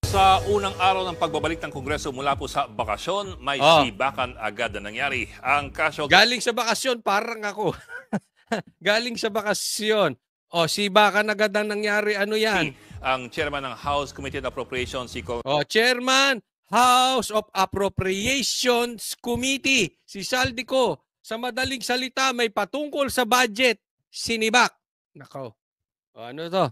Sa unang araw ng pagbabalik ng Kongreso mula po sa bakasyon, may Oh, sibakan agad na nangyari. Ang kaso galing sa bakasyon parang ako. Galing sa bakasyon. Oh, sibakan agad ang nangyari. Ano 'yan? ang chairman ng House Committee on Appropriations, si Oh, Chairman, House of Appropriations Committee, si Saldico. Sa madaling salita, may patungkol sa budget. Sinibak. Nako. Oh, ano to?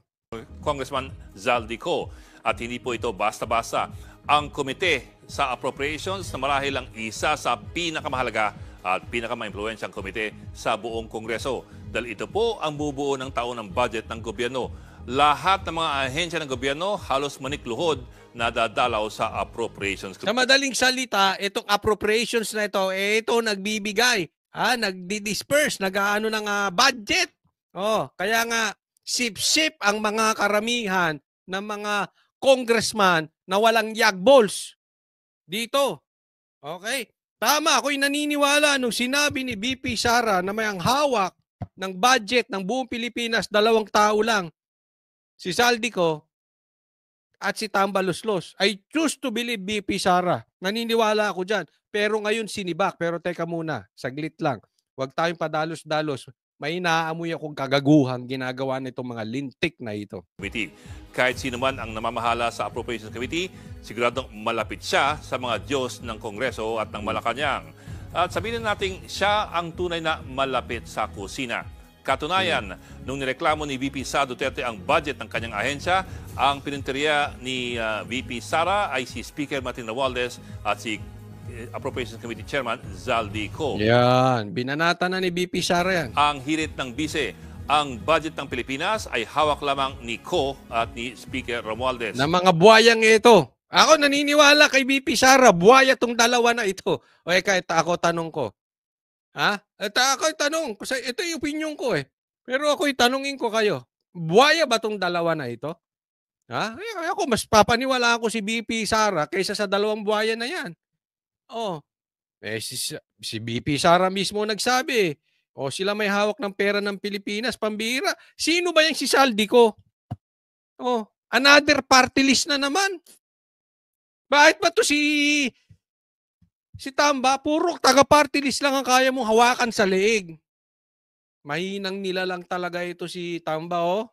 Congressman Zaldico. At hindi po ito basta-basta. Ang komite sa appropriations na marahil ang isa sa pinakamahalaga at pinakamaimpluwensyang komite sa buong Kongreso. Dahil ito po ang bubuo ng taon ng budget ng gobyerno. Lahat ng mga ahensya ng gobyerno halos manikluhod na dadalaw sa appropriations. Sa madaling salita, itong appropriations na ito, ito nagbibigay, nagdi-disperse, nag-aano ng budget. Oh, kaya nga sip-sip ang mga karamihan ng mga congressman na walang yagballs dito. Okay? Tama, ako'y naniniwala nung sinabi ni VP Sara na may ang hawak ng budget ng buong Pilipinas, 2 tao lang. Si Saldico at si Tamba Luslos. I choose to believe VP Sara. Naniniwala ako dyan. Pero ngayon sinibak. Pero teka muna, saglit lang. Huwag tayong padalos-dalos. May naaamoy akong kagaguhang ginagawa nitong mga lintik na ito. Committee. Kahit sino man ang namamahala sa Appropriations Committee, siguradong malapit siya sa mga Diyos ng Kongreso at ng Malacanang. At sabihin natin, siya ang tunay na malapit sa kusina. Katunayan, nung nireklamo ni VP Sara Duterte ang budget ng kanyang ahensya, ang pininteriya ni VP Sara ay si Speaker Martin Romualdez at si Appropriations Committee Chairman Zaldico. Yan. Binanata na ni VP Sara yan. Ang hirit ng bise, ang budget ng Pilipinas ay hawak lamang ni Ko at ni Speaker Romualdez. Na mga buwayang ito. Ako naniniwala kay VP Sara, buwaya tong dalawa na ito. O kahit ako tanong ko. Ito ako'y tanong. Ito yung opinion ko eh. Pero ako'y tanungin ko kayo. Buwaya ba tong dalawa na ito? Ako, mas papaniwala ako si VP Sara kaysa sa 2 buwaya na yan. Oh. Si VP Sara mismo nagsabi. Sila may hawak ng pera ng Pilipinas, pambira. Sino ba yung si Saldico? Another party list na naman. Bakit ba to si Tamba? Puro taga-party list lang ang kaya mong hawakan sa leeg. Mahinang nila lang talaga ito si Tamba,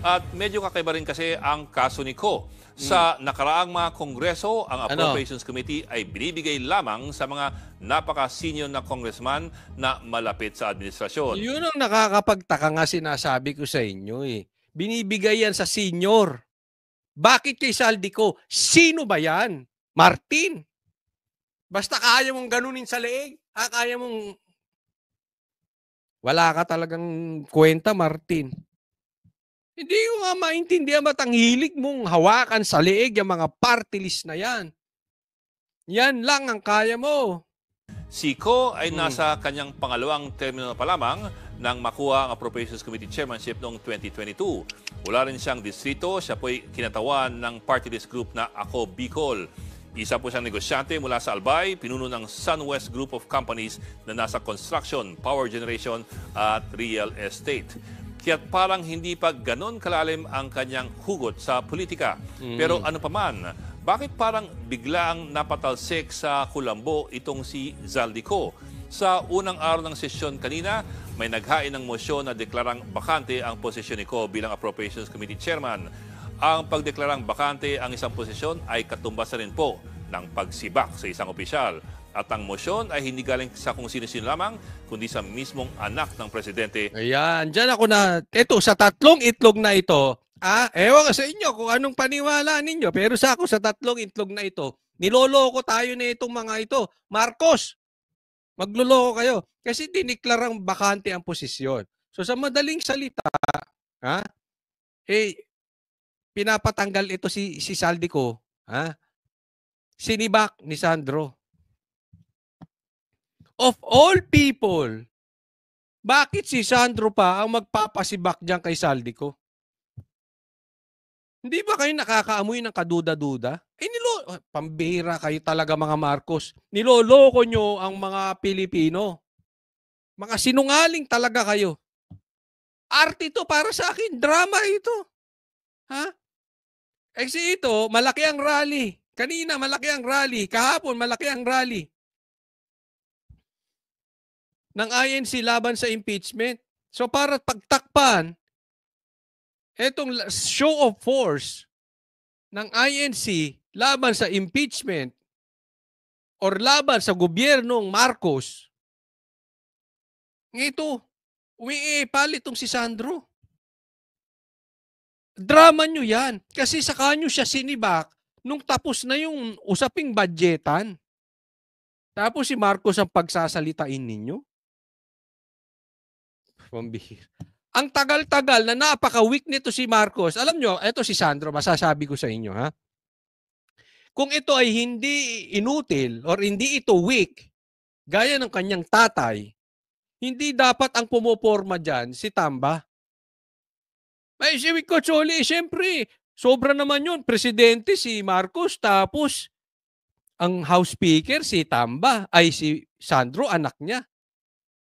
At medyo kakaiba rin kasi ang kaso ni Ko. Sa nakaraang mga kongreso, ang Appropriations Committee ay binibigay lamang sa mga napaka-senior na congressman na malapit sa administrasyon. Yun ang nakakapagtaka nga sinasabi ko sa inyo eh. Binibigay yan sa senior. Bakit kay Saldico? Sino ba yan? Martin? Basta kaya mong ganunin sa leeg. Kaya mong... Wala ka talagang kwenta, Martin. Hindi ko nga maintindihan ba't ang hilig mong hawakan sa leeg yung mga party list na yan. Yan lang ang kaya mo. Si Ko ay nasa kanyang pangalawang termino pa lamang nang makuha ang Appropriations Committee Chairmanship noong 2022. Wala rin siyang distrito, siya po'y kinatawan ng party list group na Ako Bicol. Isa po siyang negosyante mula sa Albay, pinuno ng SunWest Group of Companies na nasa construction, power generation at real estate. Kaya't parang hindi pa ganon kalalim ang kanyang hugot sa politika. Pero ano pa man, bakit parang biglaang napatalsik sa kulambo itong si Zaldico? Sa unang araw ng sesyon kanina, may naghain ng mosyon na deklarang bakante ang posisyon ni Ko bilang Appropriations Committee Chairman. Ang pagdeklarang bakante ang isang posisyon ay katumbasan rin po ng pagsibak sa isang opisyal. At ang mosyon ay hindi galing sa kung sino-sino lamang, kundi sa mismong anak ng presidente. Ayan, dyan ako na, ito, sa 3 itlog na ito, ewan ka sa inyo kung anong paniwala ninyo, pero sa ako sa 3 itlog na ito, niloloko tayo na itong mga ito. Marcos, magluloko kayo. Kasi diniklarang bakante ang posisyon. So sa madaling salita, pinapatanggal ito si Saldico, sinibak ni Sandro. Of all people, bakit si Sandro pa ang magpapasibak diyan kay Saldico? Hindi ba kayo nakakaamoy ng kaduda-duda? Pambihira kayo talaga mga Marcos. Niloloko nyo ang mga Pilipino. Mga sinungaling talaga kayo. Arte ito para sa akin. Drama ito. Kasi ito, malaki ang rally. Kanina, malaki ang rally. Kahapon, malaki ang rally ng INC laban sa impeachment. So para pagtakpan etong show of force ng INC laban sa impeachment or laban sa gobyernong Marcos, ito, umiipalit itong si Sandro. Drama nyo yan. Kasi saka nyo siya sinibak nung tapos na yung usaping budgetan. Tapos si Marcos ang pagsasalitain ninyo. Pambihira. Ang tagal-tagal na napaka-weak nito si Marcos. Alam nyo, ito si Sandro, masasabi ko sa inyo, ha? Kung ito ay hindi inutil or hindi ito weak, gaya ng kanyang tatay, hindi dapat ang pumoporma dyan si Tamba. May si Cocholi, siyempre, sobra naman yun. Presidente si Marcos, tapos ang House Speaker si Tamba, ay si Sandro, anak niya.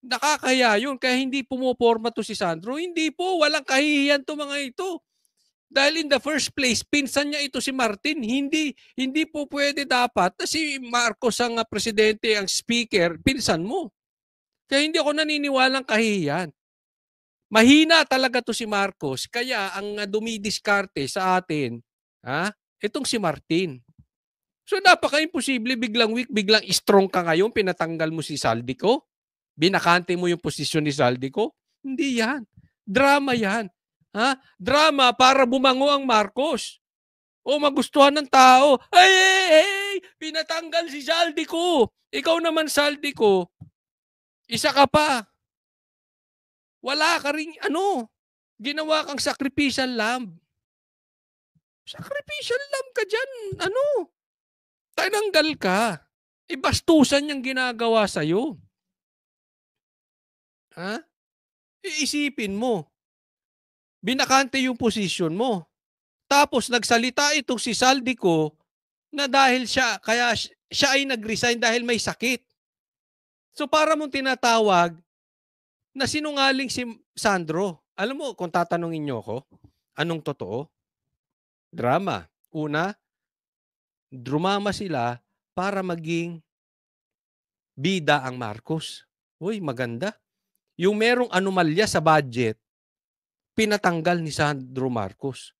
Nakakaya yun, kaya hindi pumoporma to si Sandro. Hindi po, walang kahihiyan to mga ito. Dahil in the first place, pinsan niya ito si Martin. Hindi po pwede dapat na si Marcos ang presidente, ang speaker, pinsan mo. Kaya hindi ako naniniwalang kahihiyan. Mahina talaga to si Marcos, kaya ang dumidiskarte sa atin, itong si Martin. So napaka-imposible, biglang weak, biglang strong ka ngayon, pinatanggal mo si Saldico, binakante mo yung posisyon ni Saldico. Hindi yan. Drama yan. Drama para bumango ang Marcos. O magustuhan ng tao. Ay, pinatanggal si Saldico. Ikaw naman, Saldico, isa ka pa. Wala ka rin, ginawa kang sacrificial lamb. Sacrificial lamb ka dyan, tinanggal ka. Bastusan niyang ginagawa sa'yo. Iisipin mo. Binakante yung posisyon mo. Tapos nagsalita itong si Saldico na dahil kaya siya ay nag-resign dahil may sakit. So para mong tinatawag na sinungaling si Sandro. Alam mo, kung tatanungin niyo ako, anong totoo? Drama. Una, drumama sila para maging bida ang Marcos. Uy, maganda. Yung merong anomalya sa budget, pinatanggal ni Sandro Marcos.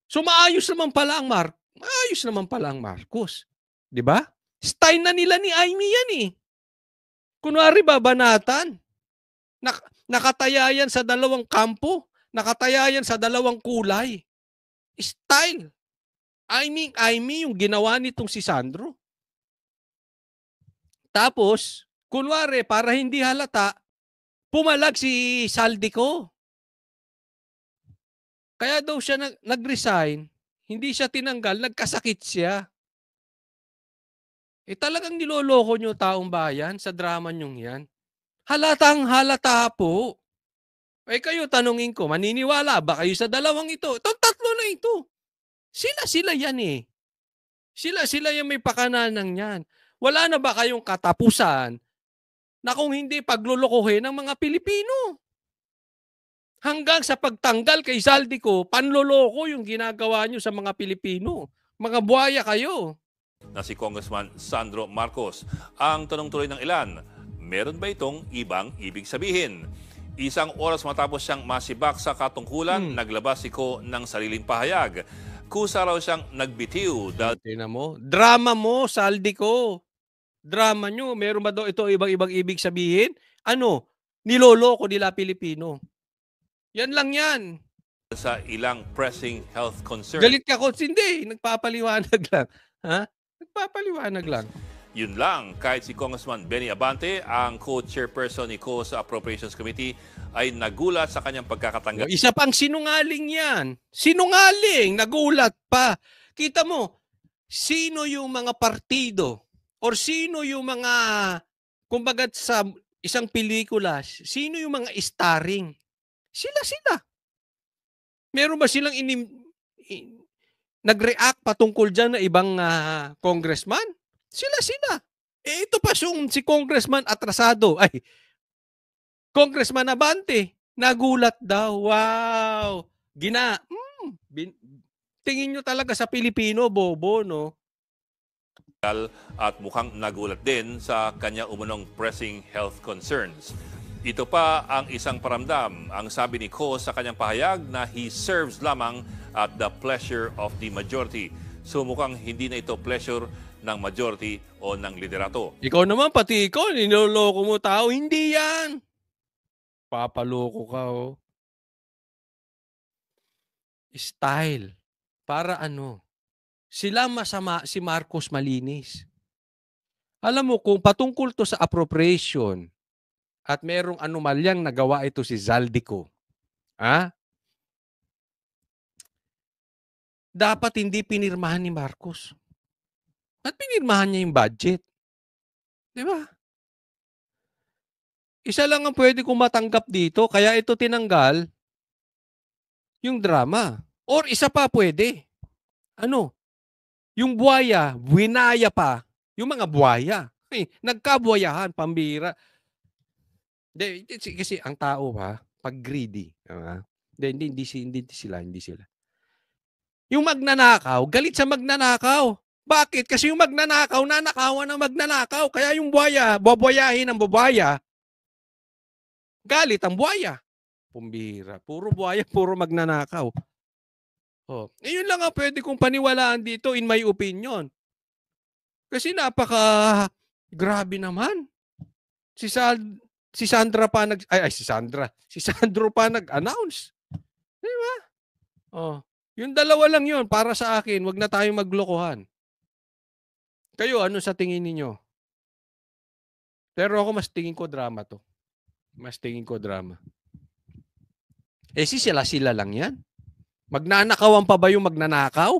So maayos naman pala ang Marcos. 'Di ba? Style na nila ni Amy yan eh. Kunwari babanatan. Nakataya yan sa dalawang kampo. Nakataya yan sa dalawang kulay. Style. Amy yung ginawa nitong si Sandro. Tapos, kunwari, para hindi halata, pumalag si Saldico. Kaya daw siya nag-resign, hindi siya tinanggal, nagkasakit siya. Talagang niloloko nyo taong bayan sa drama nyong yan. Halatang halata po. Kayo, tanungin ko, maniniwala ba kayo sa dalawang ito? Itong tatlo na ito. Sila yan eh. Sila yung may pakananang yan. Wala na ba kayong katapusan na kung hindi paglulukuhin ng mga Pilipino? Hanggang sa pagtanggal kay Saldico, panloloko yung ginagawa nyo sa mga Pilipino. Mga buhaya kayo. Na si Congressman Sandro Marcos. Ang tanong tuloy ng ilan, meron ba itong ibang ibig sabihin? Isang oras matapos siyang masibak sa katungkulan, naglabas si Ko ng sariling pahayag. Kusa raw siyang nagbitiw. Tingnan mo. Drama mo, Saldico. Drama nyo. Meron ba daw ito ibang ibig sabihin? Niloloko nila Pilipino. Yan lang yan. Sa ilang pressing health concern. Galit ka, Coach? Hindi. Nagpapaliwanag lang. Nagpapaliwanag lang. Yun lang, kahit si Congressman Benny Abante, ang co-chairperson ni Co sa Appropriations Committee, ay nagulat sa kanyang pagkakatanggal. Isa pang sinungaling yan. Sinungaling, nagulat pa. Kita mo, sino yung mga partido or sino yung mga, kumbaga sa isang pelikula, sino yung mga starring? Sila. Meron ba silang nag-react patungkol dyan na ibang congressman? Sila. Ito pa si Congressman atrasado. Congressman Abante, nagulat daw. Wow! Tingin nyo talaga sa Pilipino, bobo, no? At mukhang nagulat din sa kanya umunong pressing health concerns. Ito pa ang isang paramdam. Ang sabi ni Ko sa kanyang pahayag na he serves lamang at the pleasure of the majority. So mukhang hindi na ito pleasure ng majority o ng liderato. Ikaw naman, pati ikaw, niloloko mo tao. Hindi yan. Papaloko ka, oh. Style. Para ano? Sila masama, si Marcos malinis. Alam mo, kung patungkol to sa appropriation at merong anomalyang nagawa ito si Zaldico, dapat hindi pinirmahan ni Marcos. At pinirmahan niya yung budget. Di ba? Isa lang ang pwede kong matanggap dito, kaya ito tinanggal yung drama. Or isa pa pwede. Ano? Yung buwaya, winaya pa. Yung mga buwaya. Nagkabuwayahan, pambira. Kasi ang tao pag greedy. Hindi sila. Yung magnanakaw, galit sa magnanakaw. Bakit? Kasi yung magnanakaw, nanakawan ng magnanakaw. Kaya yung buwaya, babuwayahin ng buwaya, galit ang buwaya. Pumbira. Puro buwaya, puro magnanakaw. Yun lang ang pwede kong paniwalaan dito in my opinion. Kasi grabe naman. Si Sandro pa nag-announce. Di ba? Yung dalawa lang yun para sa akin, wag na tayong maglokohan. Kayo, ano sa tingin ninyo? Pero ako mas tingin ko drama to. Sila lang yan. Magnanakawan pa ba yung magnanakaw?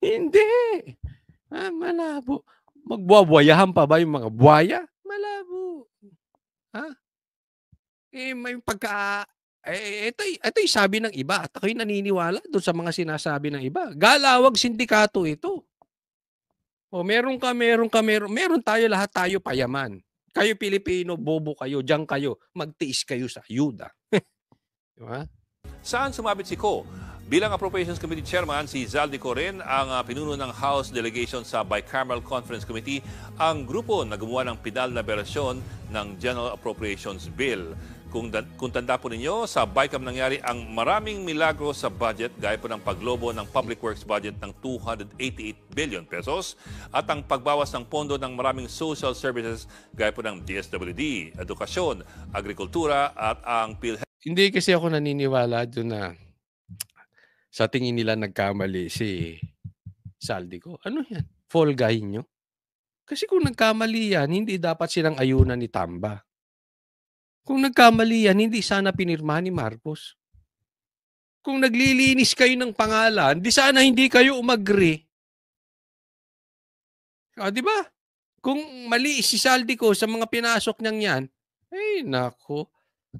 Hindi. Malabo. Magbuwayahan pa ba yung mga buwaya? Malabo. May pagka... ito yung sabi ng iba at ako'y naniniwala doon sa mga sinasabi ng iba. Galawag sindikato ito. Meron tayo, lahat tayo payaman. Kayo Pilipino, bobo kayo, diyan kayo, magtiis kayo sa ayuda. Diba? Saan sumabit si Ko? Bilang Appropriations Committee Chairman, si Zaldico rin ang pinuno ng House Delegation sa Bicameral Conference Committee, ang grupo na gumawa ng pinal na bersyon ng General Appropriations Bill. Kung tanda po ninyo, sa BICAM nangyari ang maraming milagro sa budget gaya po ng paglobo ng Public Works budget ng 288 billion pesos at ang pagbawas ng pondo ng maraming social services gaya po ng DSWD, edukasyon, agrikultura at ang PhilHealth. Hindi kasi ako naniniwala doon na sa tingin nila nagkamali si Zaldico. Ano yan? Fall guy nyo? Kasi kung nagkamali yan, hindi dapat silang ayunan ni Tamba. Kung nagkamali yan, hindi sana pinirmahan ni Marcos. Kung naglilinis kayo ng pangalan, di sana hindi kayo umagri. Di ba? Kung mali si Zaldico sa mga pinasok niyang yan, nako,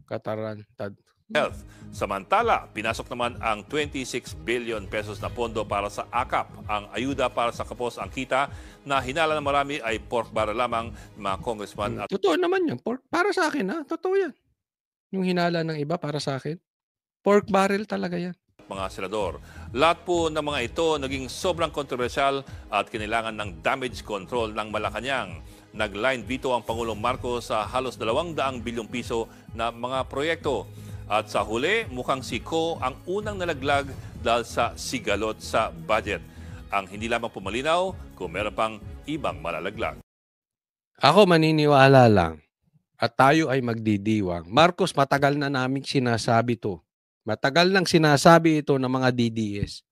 katarantad. Health. Samantala, pinasok naman ang 26 billion pesos na pondo para sa AKAP. Ang ayuda para sa kapos ang kita na hinala ng marami ay pork barrel lamang, mga congressman. Totoo naman yan. Para sa akin, totoo yan. Yung hinala ng iba para sa akin. Pork barrel talaga yan. Mga senador. Lahat po ng mga ito naging sobrang kontrobersyal at kinailangan ng damage control ng Malacanang. Nag-line veto ang Pangulong Marcos sa halos 200 bilyong piso na mga proyekto. At sa huli, mukhang si Ko ang unang nalaglag dahil sa sigalot sa budget. Ang hindi lamang pumalinaw kung meron pang ibang malalaglag. Ako maniniwala lang at tayo ay magdidiwang. Marcos, matagal na naming sinasabi to. Matagal nang sinasabi ito ng mga DDS.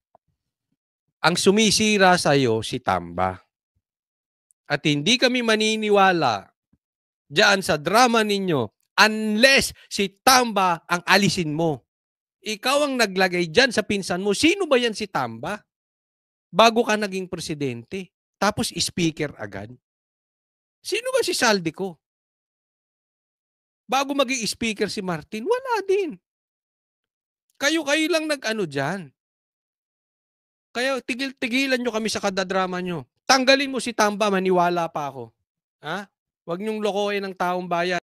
Ang sumisira sa iyo si Tamba. At hindi kami maniniwala diyan sa drama ninyo unless si Tamba ang alisin mo. Ikaw ang naglagay dyan sa pinsan mo. Sino ba yan si Tamba? Bago ka naging presidente. Tapos speaker agad. Sino ba si Zaldico? Bago maging speaker si Martin, wala din. Kayo lang nag-ano dyan. Kaya tigilan nyo kami sa kadadrama nyo. Tanggalin mo si Tamba, maniwala pa ako. Huwag nyong lokohin ng taong bayan.